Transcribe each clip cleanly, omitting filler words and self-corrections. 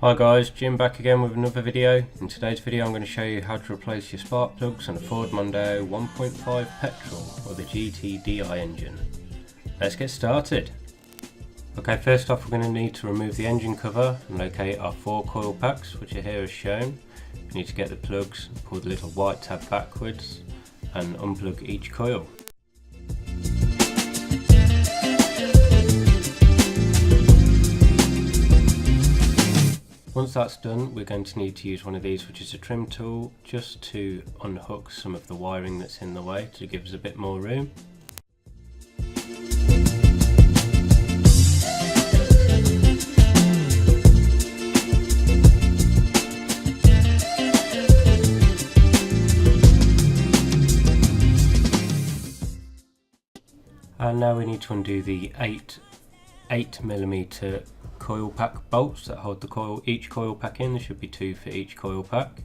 Hi guys, Jim back again with another video. In today's video I'm going to show you how to replace your spark plugs on a Ford Mondeo 1.5 petrol or the gtdi engine. Let's get started. Okay, first off we're going to need to remove the engine cover and locate our 4 coil packs, which are here as shown. We need to get the plugs, pull the little white tab backwards and unplug each coil. Once that's done, we're going to need to use one of these, which is a trim tool, just to unhook some of the wiring that's in the way to give us a bit more room. And now we need to undo the 8mm coil pack bolts that hold each coil pack in. There should be 2 for each coil pack.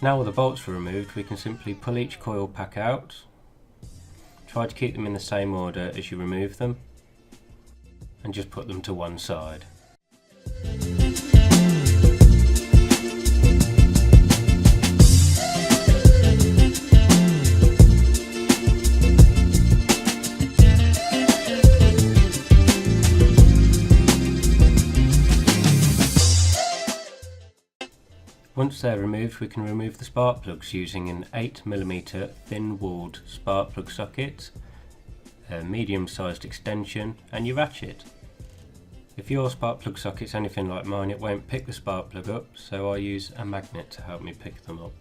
Now all the bolts are removed, we can simply pull each coil pack out. Try to keep them in the same order as you remove them, and just put them to one side. Once they're removed, we can remove the spark plugs using an 8mm thin-walled spark plug socket, a medium-sized extension and your ratchet. If your spark plug socket's anything like mine, it won't pick the spark plug up, so I use a magnet to help me pick them up.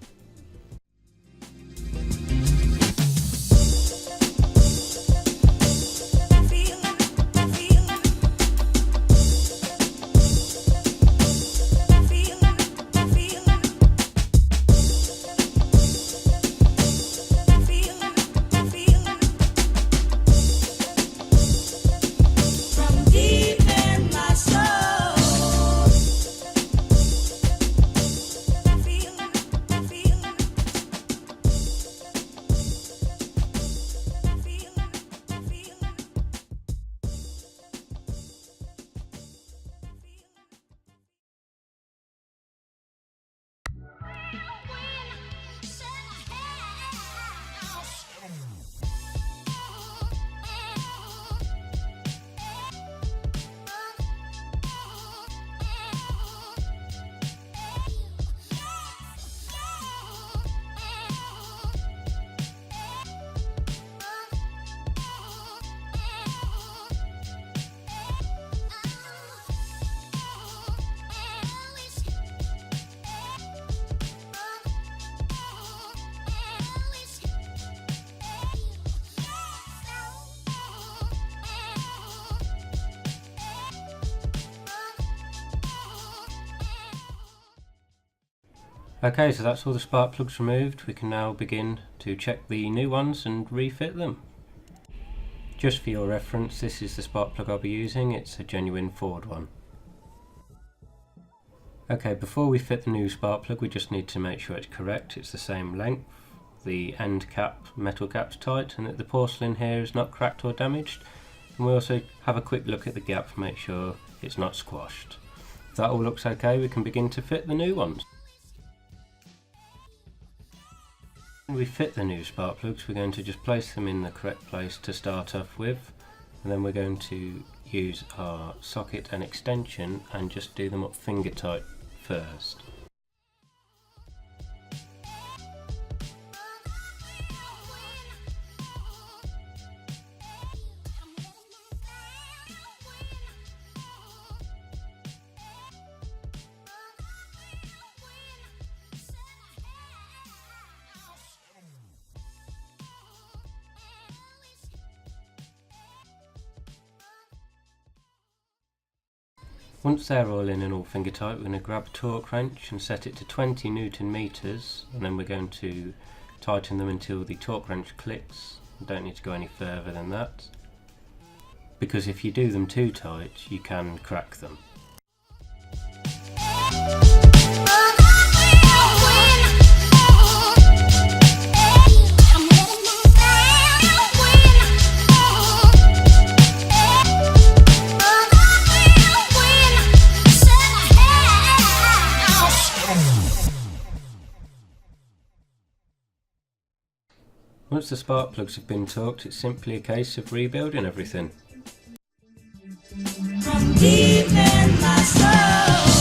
Okay, so that's all the spark plugs removed. We can now begin to check the new ones and refit them. Just for your reference, this is the spark plug I'll be using. It's a genuine Ford one. Okay, before we fit the new spark plug, we just need to make sure it's correct. It's the same length, the end cap, metal cap's tight, and that the porcelain here is not cracked or damaged. And we also have a quick look at the gap to make sure it's not squashed. If that all looks okay, we can begin to fit the new ones. When we fit the new spark plugs, we're going to just place them in the correct place to start off with, and then we're going to use our socket and extension and just do them up finger tight first. Once they're all in and all finger tight, we're going to grab a torque wrench and set it to 20 Newton meters, and then we're going to tighten them until the torque wrench clicks. You don't need to go any further than that, because if you do them too tight you can crack them. Once the spark plugs have been torqued, it's simply a case of rebuilding everything. From deep in my soul.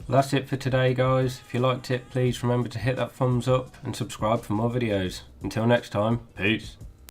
That's it for today, guys. If you liked it, please remember to hit that thumbs up and subscribe for more videos. Until next time, peace.